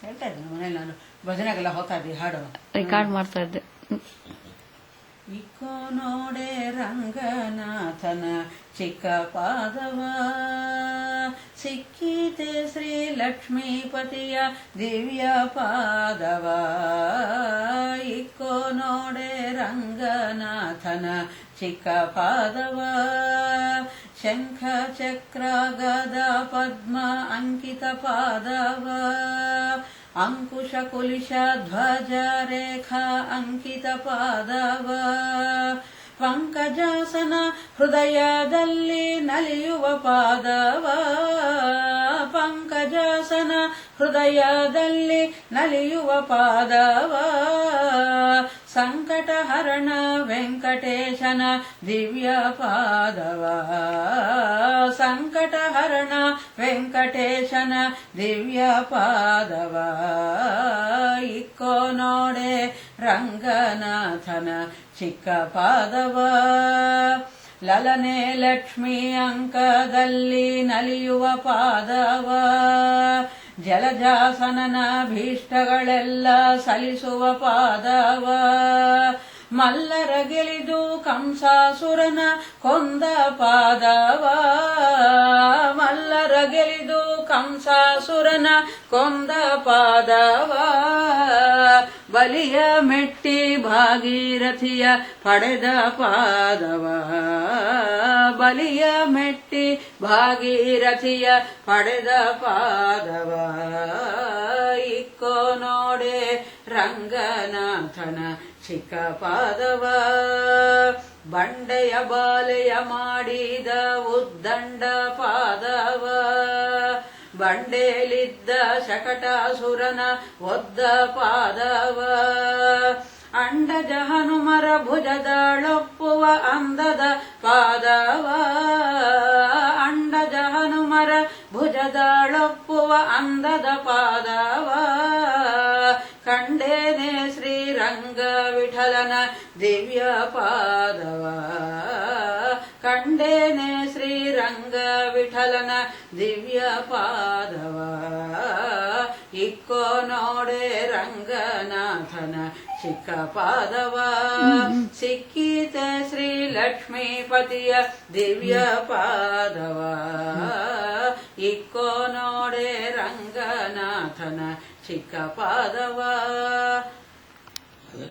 ಹೇಳ್ತಾ ಇದ್ದೆ ಮನೇಲಿ ನಾನು ಭಜನೆಗೆಲ್ಲ ಹೋಗ್ತಾ ಇದ್ದೆ ಹಾಡು ರೆಕಾರ್ಡ್ ಮಾಡ್ತಾ ಇದ್ದೆ. ಇಕ್ಕೋ ನೋಡೆ ರಂಗನಾಥನ ಚಿಕ್ಕ ಪಾದವ ಸಿಕ್ಕಿತೆ ಶ್ರೀ ಲಕ್ಷ್ಮೀಪತಿಯ ದಿವ್ಯ ಪಾದವ. ಇಕ್ಕೋ ನೋಡೆ ರಂಗನಾಥನ ಚಿಕ್ಕ ಪಾದವ ಶಂಖ ಚಕ್ರ ಗದ ಪದ್ಮ ಅಂಕಿತ ಪಾದವ ಅಂಕುಶ ಕುಲಿಶ ಧ್ವಜ ರೇಖಾ ಅಂಕಿತ ಪಾದವ ಪಂಕಜಾಸನ ಹೃದಯದಲ್ಲಿ ನಲಿಯುವ ಪಾದವ ಪಂಕಜಾಸನ ಹೃದಯದಲ್ಲಿ ನಲಿಯುವ ಪಾದವ ಸಂಕಟಹರಣ ವೆಂಕಟೇಶನ ದಿವ್ಯ ಪಾದವ ಸಂಕಟಹರಣ ವೆಂಕಟೇಶನ ದಿವ್ಯ ಪಾದವ. ಇಕ್ಕೋ ನೋಡೆ ರಂಗನಾಥನ ಚಿಕ್ಕ ಪಾದವ ಲಲನೆ ಲಕ್ಷ್ಮಿ ಅಂಕದಲ್ಲಿ ನಲಿಯುವ ಪಾದವ ಜಲಜಾಸನನ ಭೀಷ್ಟಗಳೆಲ್ಲ ಸಲಿಸುವ ಪಾದವ ಮಲ್ಲರ ಗೆಲಿದು ಕಂಸಾಸುರನ ಕೊಂದ ಪಾದವ ಮಲ್ಲರ ಗೆಲಿದು ಕಂಸಾಸುರನ ಕೊಂದ ಪಾದವ ಬಲಿಯ ಮೆಟ್ಟಿ ಭಾಗೀರಥಿಯ ಪಡೆದ ಪಾದವ ಬಲಿಯ ಮೆಟ್ಟಿ ಭಾಗೀರಥಿಯ ಪಡೆದ ಪಾದವ. ಇಕ್ಕೋ ನೋಡೆ ರಂಗನಾಥನ ಚಿಕ್ಕ ಪಾದವ ಬಂಡೆಯ ಬಾಲೆಯ ಮಾಡಿದ ಉದ್ದಂಡ ಪಾದವ ಬಂಡೆಯಲ್ಲಿದ್ದ ಶಕಟಾಸುರನ ಒದ್ದ ಪಾದವ ಅಂಡಜ ಹನುಮರ ಭುಜದಳೊಪ್ಪುವ ಅಂದದ ಪಾದವ ಅಂಡಜ ಹನುಮರ ಭುಜದಳೊಪ್ಪುವ ಅಂದದ ಪಾದವ ಕಂಡೇನೆ ಶ್ರೀರಂಗ ವಿಠಲನ ದಿವ್ಯ ಪಾದವ ಕಂಡೇನೆ ಶ್ರೀರಂಗ ವಿಠಲನ ದಿವ್ಯ ಪಾದವ. ಇಕ್ಕೋ ನೋಡೆ ರಂಗನಾಥನ ಚಿಕ್ಕ ಪಾದವ ಸಿಕ್ಕಿತೆ ಶ್ರೀ ಲಕ್ಷ್ಮೀಪತಿಯ ದಿವ್ಯ ಪಾದವ. ಇಕ್ಕೋ ನೋಡೆ ರಂಗನಾಥನ ಚಿಕ್ಕ ಪಾದವ